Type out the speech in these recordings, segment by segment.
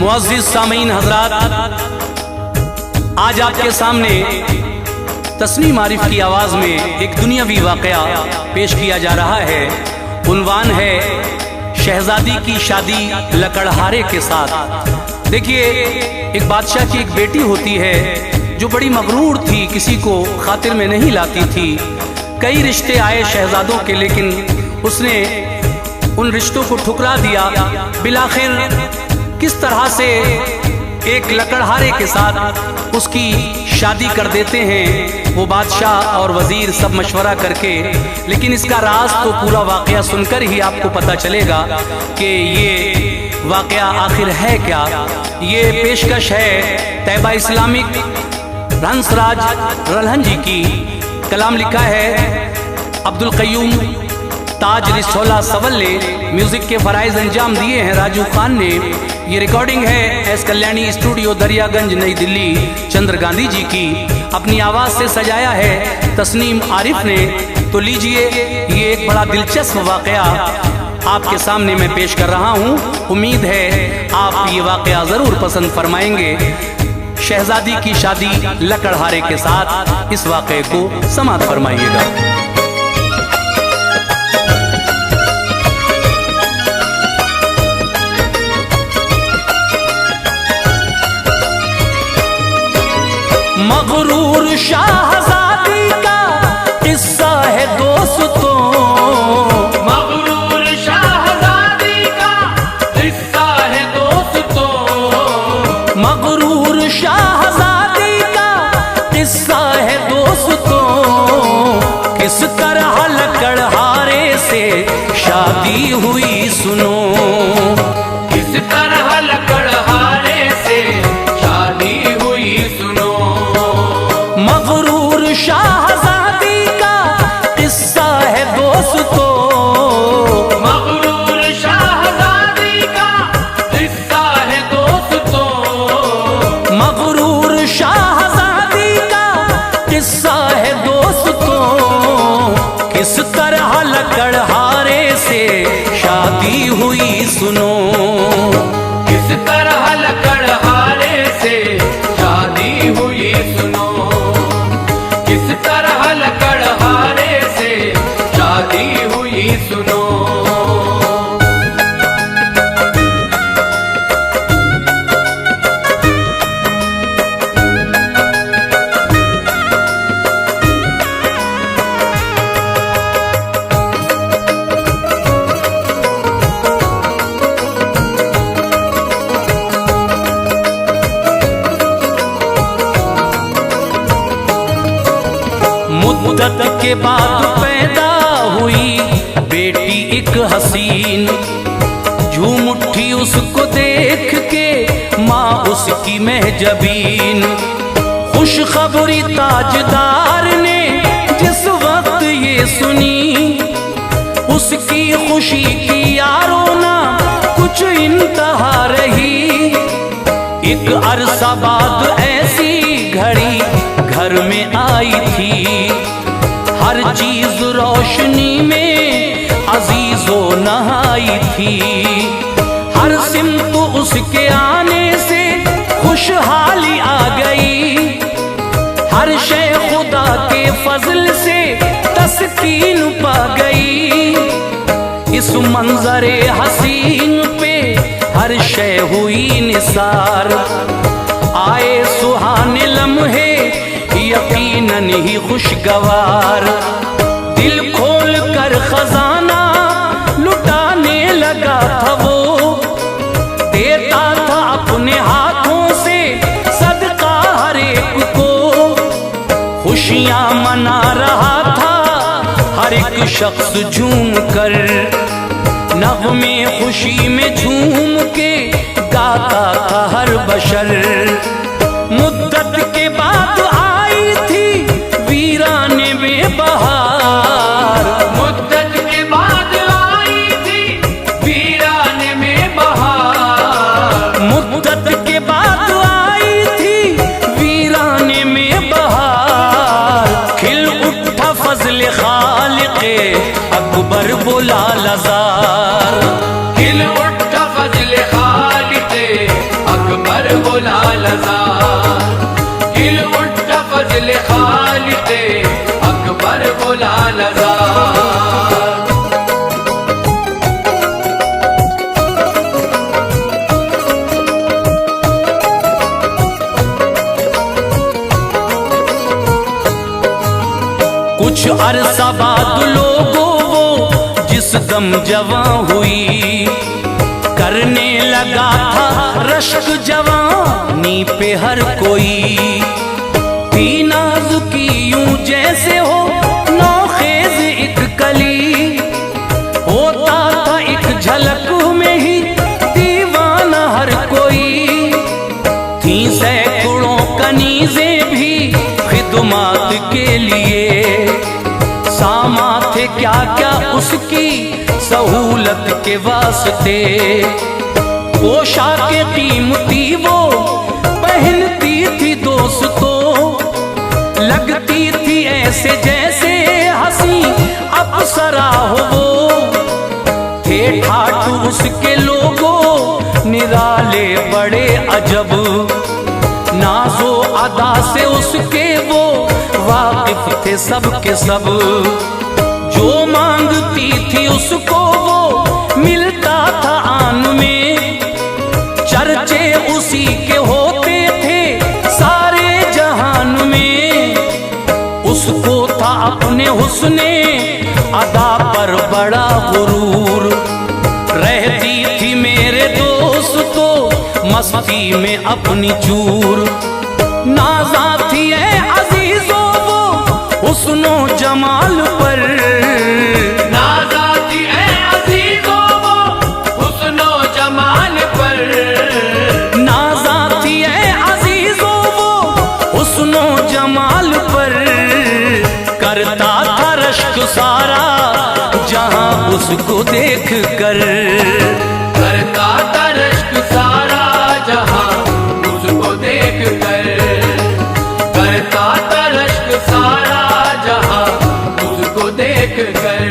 मुअज़्ज़िज़ सामीन हज़रात, आज आपके सामने तस्नीम आरिफ की आवाज़ में एक दुनियावी वाक़या पेश किया जा रहा है। उन्वान है शहज़ादी की शादी लकड़हारे के साथ। देखिए, एक बादशाह की एक बेटी होती है जो बड़ी मगरूर थी, किसी को खातिर में नहीं लाती थी। कई रिश्ते आए शहजादों के, लेकिन उसने उन रिश्तों को ठुकरा दिया। बिलाखिर किस तरह से एक लकड़हारे के साथ उसकी शादी कर देते हैं वो बादशाह और वजीर सब मशवरा करके। लेकिन इसका राज तो पूरा वाकया सुनकर ही आपको पता चलेगा कि ये वाकया आखिर है क्या। ये पेशकश है तैयबा इस्लामिक हंसराज रल्हन जी की। कलाम लिखा है अब्दुल कय्यूम ताज रिसोला सवल्ले। म्यूजिक के फराइज अंजाम दिए हैं राजू खान ने। ये रिकॉर्डिंग है एस कल्याणी स्टूडियो दरियागंज नई दिल्ली चंद्र गांधी जी की। अपनी आवाज से सजाया है तस्नीम आरिफ ने। तो लीजिए, ये एक बड़ा दिलचस्प वाकया आपके सामने मैं पेश कर रहा हूँ। उम्मीद है आप ये वाकया जरूर पसंद फरमाएंगे। शहजादी की शादी लकड़हारे के साथ, इस वाकये को समाप्त फरमाइएगा। मगरूर शाहज़ादी का किस्सा है दोस्तों, मगरूर शाहज़ादी का किस्सा है दोस्तों, मगरूर शाहज़ादी का किस्सा है दोस्तों। किस तरह लकड़हारे से शादी हुई सुनो, किस तरह लकड़हारे से शादी हुई सुनो। मगरूर शाहज़ादी का किस्सा है दोस्तों, मगरूर शाहज़ादी का किस्सा है दोस्तों, मगरूर शाहज़ादी का किस्सा है दोस्तों। किस तरह लकड़हारे से शादी हुई सुनो, किस तरह लकड़हारे से शादी हुई सुनो, किस तरह लकड़हारे से शादी हुई सुनो। मुद्दत के बाद पैदा हुई बेटी एक हसीन। झूम उठी उसको देख के माँ उसकी महजबीन। खुशखबरी ताजदार ने जिस वक्त ये सुनी, उसकी खुशी की यारों ना कुछ इंतहा रही। एक अरसा बाद ऐसी घड़ी घर में आई थी, हर चीज रोशनी में अजीजो नहाई थी। हर सिमत उसके आने से खुशहाली आ गई, हर शय खुदा के फजल से तस्कीन पा गई। इस मंजरे हसीन पे हर शय हुई निसार। आए सुहाने लम्हे यकीनन ही खुशगवार। दिल खोल कर खजाना लुटाने लगा था वो, देता था अपने हाथों से सदका हर एक को। खुशियां मना रहा था हर एक शख्स झूम कर, नग़्मे खुशी में झूम के गाता था हर बशर। मुद्दत के बाद आई थी वीराने में बहार, मुद्दत के बाद आई थी वीराने में बहार, मुद्दत के बाद आई थी वीराने में बहार। खिल उठा फजल खालिक़े अकबर बोला लज़ार, खिल उठा फजल खालिक़े लालजार गिल उठा फजल खालिदे अकबर को लालजार। कुछ अरसा बाद लोगों वो जिस दम जवां हुई, करने लगा था रश्क जवानी पे हर कोई। थी नाजुकी यूं जैसे हो नौखेज एक कली, होता था एक झलक में ही दीवाना हर कोई। थी सैकड़ों कनीज़ें भी खिदमत के लिए, सामा थे क्या क्या उसकी सहूलत के वास्ते। पोशाके कीमती वो पहनती थी दोस्तों, लगती थी ऐसे जैसे हंसी अप्सरा हो वो। थे ठाठ उसके लोगों निराले बड़े अजब, नाजो अदा से उसके वो वाकिफ थे सब के सब। जो मांगती थी उसको वो मिलता था आन में, चर्चे उसी के होते थे सारे जहान में। उसको था अपने हुस्ने अदा पर बड़ा गुरूर, रहती थी मेरे दोस्त तो मस्ती में अपनी चूर। नाज़ा थी ऐ अजीजों वो हुस्नो जमाल पर, नाज़ा थी ऐ अजीजों वो हुस्नो जमाल पर। नाज़ा थी ऐ अजीजों वो हुस्नो जमाल पर। करता था रश्क सारा जहां उसको देख कर, करता था रश्क सारा जहां उसको देख कर। करता था रश्क सारा जहां उसको देख कर।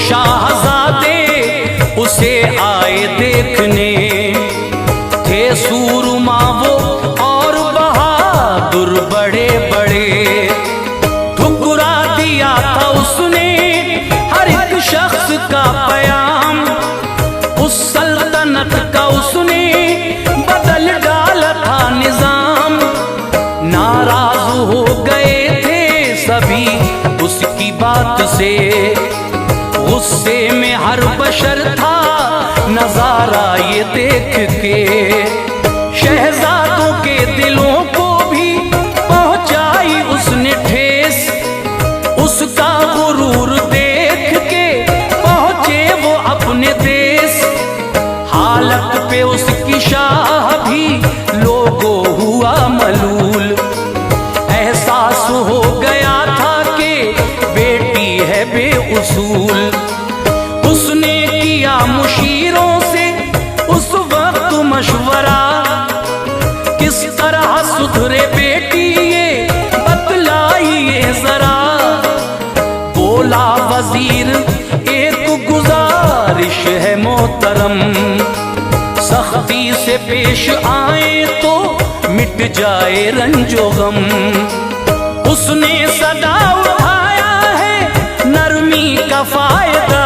शाहजादे उसे आए देखने, थे सूरमा वो और बहादुर बड़े बड़े। ठुकरा दिया था उसने हर एक शख्स का प्याम, उस सल्तनत का उसने बदल डाला था निजाम। नाराज हो गए थे सभी उसकी बात से, गुस्से में हर बशर था नजारा ये देख के। शहजादों के दिलों को भी पहुंचाई उसने ठेस, उसका गुरूर देख के पहुंचे वो अपने देश। हालत पे उसकी शाह भी लोगों हुआ मलूल, एहसास हो गया था कि बेटी है बेउसूल। उसने किया मुशीरों से उस वक्त मशवरा, किस तरह सुधरे बेटी ये बतलाइए जरा। बोला वजीर एक गुजारिश है मोहतरम, सख्ती से पेश आए तो मिट जाए रंजो गम। उसने सदा उठाया है नरमी का फायदा,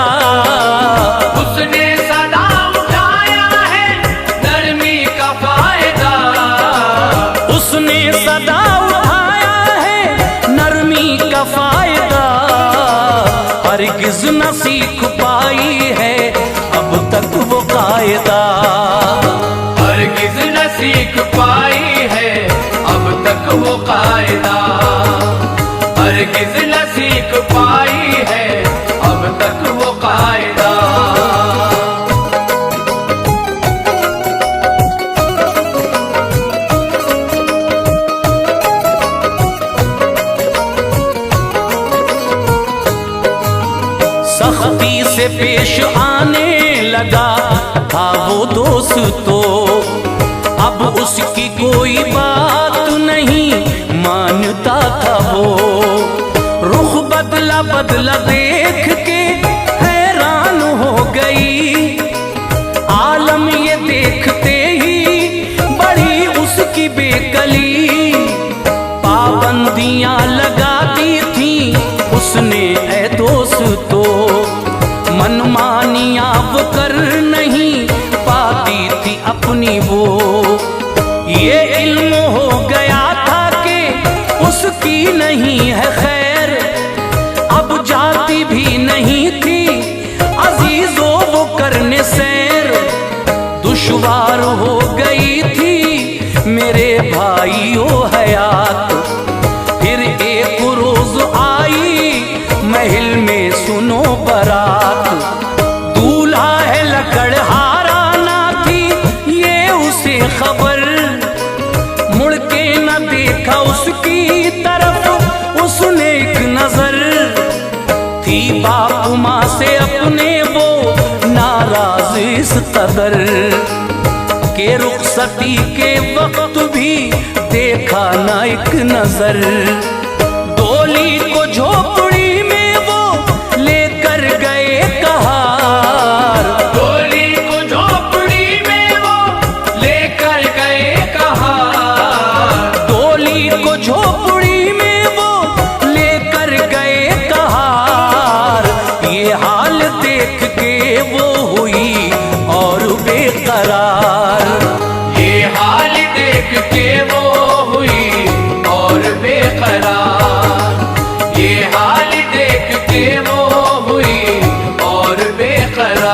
उसने सदा उठाया है नरमी का फायदा। उसने सदा उठाया है नरमी का फायदा। हरगिज़ न सीख पाई है अब तक वो कायदा, हरगिज़ न सीख पाई है अब तक वो कायदा। हरगिज़ न सीख पाई है अब तक वो कायदा। से पेश आने लगा था वो दोस्तों। अब उसकी कोई बात नहीं मानता था वो। रुख बदला बदला देख के हैरान हो गई। आलम ये देखते ही बड़ी उसकी बेकली। पाबंदियां लगा दी थी उसने ऐ दोस्तों। मनमानियां वो कर नहीं पाती थी अपनी वो। ये इल्म हो गया था कि उसकी नहीं है खैर। अब जाती भी नहीं थी अजीजों वो करने सैर। दुश्वार हो गई थी मेरे भाइयों हयात। फिर एक रोज आई महल में सुनो बारात। दूल्हा है लकड़हारा ना थी ये उसे खबर। मुड़ के न देखा उसकी तरफ उसने एक नजर। थी बाप माँ से अपने वो नाराज इस कदर के रुखसती के वक्त भी देखा ना एक नजर। डोली को झोपड़ी में वो लेकर गए कहार। डोली को झोपड़ी में वो लेकर गए कहार। डोली को झोपड़ी में वो लेकर गए कहार। ये हाल देख के वो हुई और बेकरार। ये हाल देख के वो हुई और बेकरार। ये हाल देख के वो हुई और बेकरार।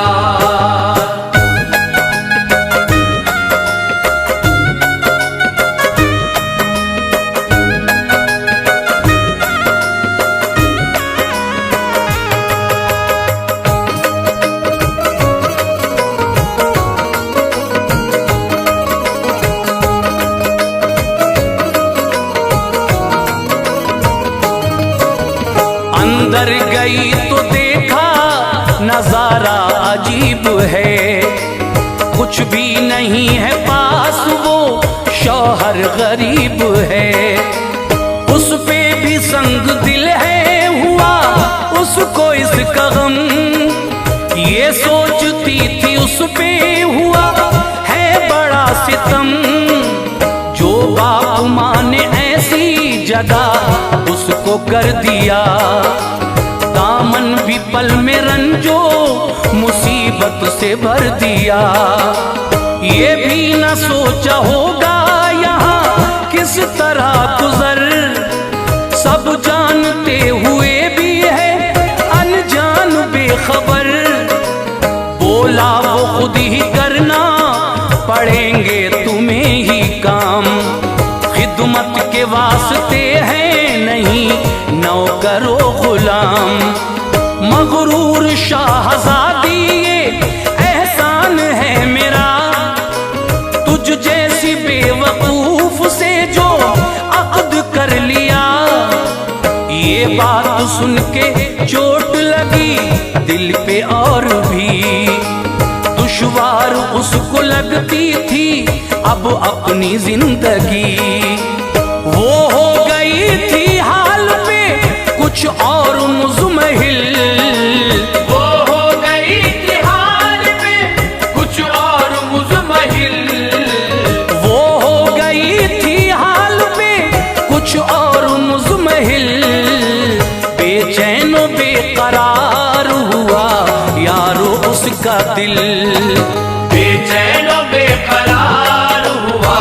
अंदर गई तो देखा नजारा अजीब है। कुछ भी नहीं है पास वो शौहर गरीब है। उस पे भी संग दिल है हुआ उसको इसका गम। ये सोचती थी उस पे हुआ है बड़ा सितम। जो बाप माँ ने ऐसी जगह उसको कर दिया। दामन भी पल में रंजो मुसीबत से भर दिया। ये भी न सोचा होगा यहाँ किस तरह गुजर। सब जानते हुए भी है अनजान बेखबर। बोला वो खुद ही करना पड़ेंगे तुम्हें ही काम। खिदमत के वास्ते हैं नहीं नौकरो गुलाम। मगरूर शाहजादी ये एहसान है मेरा। तुझ जैसी बेवकूफ से जो अक़द कर लिया। ये बात सुन के चोट लगी दिल पे और भी। दुश्वार उसको लगती थी अब अपनी जिंदगी। वो हो गई थी हाल पे कुछ और मुज़महिल। वो हो गई थी हाल पे कुछ और मुज़महिल। वो हो गई थी हाल पे कुछ और मुज़महिल। बेचैन बेकरार हुआ यारो उसका दिल। बेचैन बेकरार हुआ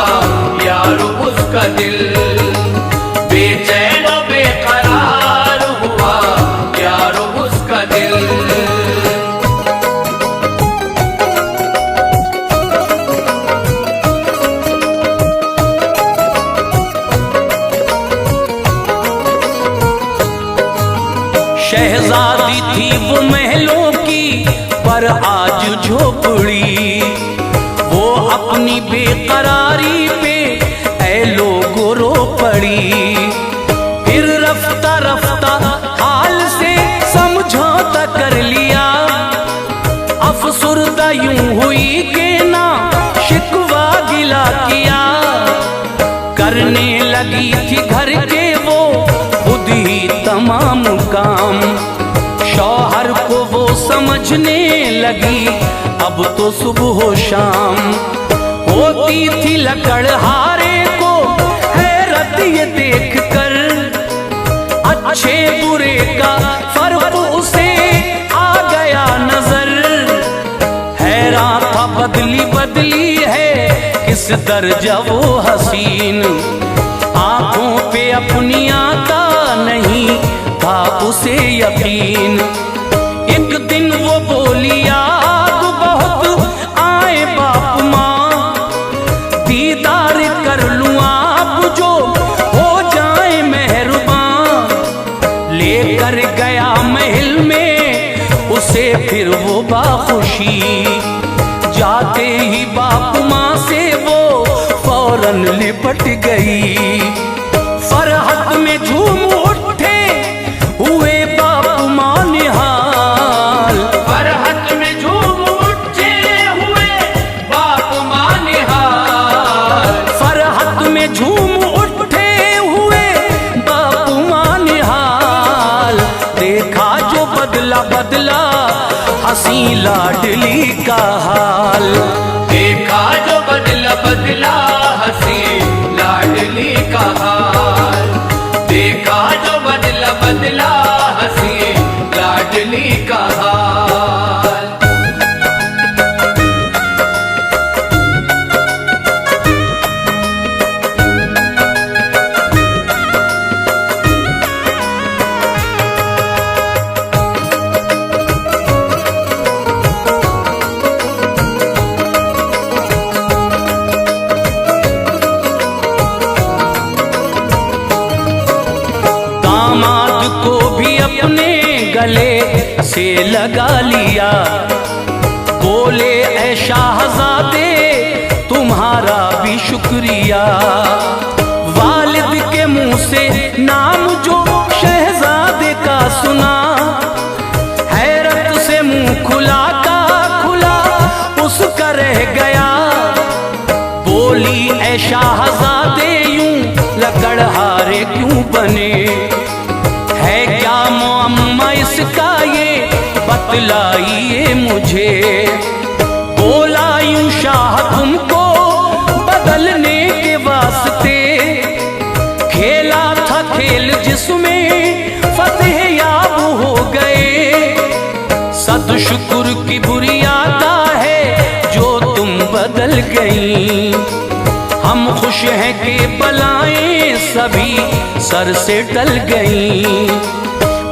यारो उसका दिल। बेचैन बेकरार हुआ यारो उसका दिल। शहजादी थी वो महलों की पर आज झोपड़ी। वो अपनी बेकरारी पे ऐ लोगों रो पड़ी। फिर रफ्ता रफ्ता हाल से समझौता कर लिया। घर के वो खुद ही तमाम काम। शौहर को वो समझने लगी अब तो सुबह हो शाम। होती थी लकड़हारे को हैरत ये देख कर, अच्छे बुरे का फर्क उसे आ गया नजर। हैरान था बदली बदली है किस दर्जा वो हसीन, आंखों पे अपनी आता नहीं था उसे यकीन। एक दिन वो बोली याद बहुत आए बाप माँ, दीदार कर लूं आप जो हो जाए मेहरबान। लेकर गया महल में उसे फिर वो बाखुशी, जाते ही बाप माँ से वो फौरन लिपट गई। फरहत में झूम उठे हुए बाप माँ निहाल, फरहत में झूम उठे हुए बाप माँ निहाल। फरहत में झूम उठे हुए बाप माँ निहाल। देखा जो बदला बदला हंसी लाडली का हाल, देखा जो बदला बदला हंसी लाडली का हाल। देखा जो बदला बदला हंसी लाडली का हाल। दामाद को भी अपने गले से लगा लिया, बोले ऐ शाहजादे तुम्हारा भी शुक्रिया। वालिद के मुंह से नाम जो शहजादे का सुना, हैरत से मुंह खुला का खुला उसका रह गया। बोली ऐ शाहजादे यूं लकड़हारे क्यों बने, है क्या मुअम्मा इसका ये बतलाइए मुझे। बोला यूं शाह तुमको बदलने के वास्ते, खेला था खेल जिसमें फतेह याब हो गए। सद शुक्र की बुरी आता है जो तुम बदल गई, हम खुश हैं कि बलाएं सभी सर से टल गई।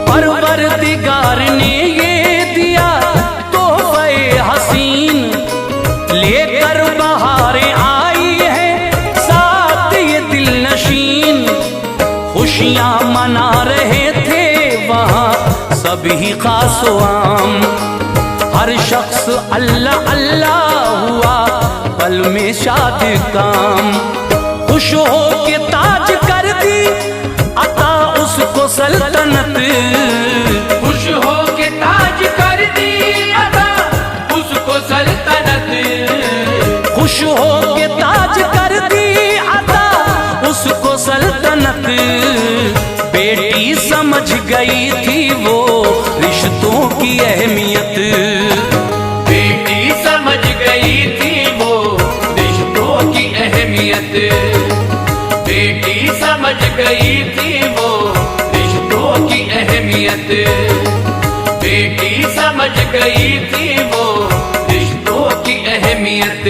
परवरदिगार ने ये दिया तोहफे हसीन, लेकर बहारें आई हैं साथ ये दिल नशीन। खुशियां मना रहे थे वहाँ सभी खास व आम, हर शख्स अल्लाह अल्लाह हुआ पल में शाद काम। खुश हो के ताज कर दी अता उसको सल्तनत, खुश हो के ताज कर दी अता उसको सल्तनत। खुश हो के ताज कर दी अता उसको सल्तनत। बेटी समझ गई थी वो रिश्तों की अहमियत, बेटी समझ गई थी वो रिश्तों की अहमियत। बेटी समझ गई थी वो रिश्तों की अहमियत। बेटी समझ गई थी वो रिश्तों की अहमियत।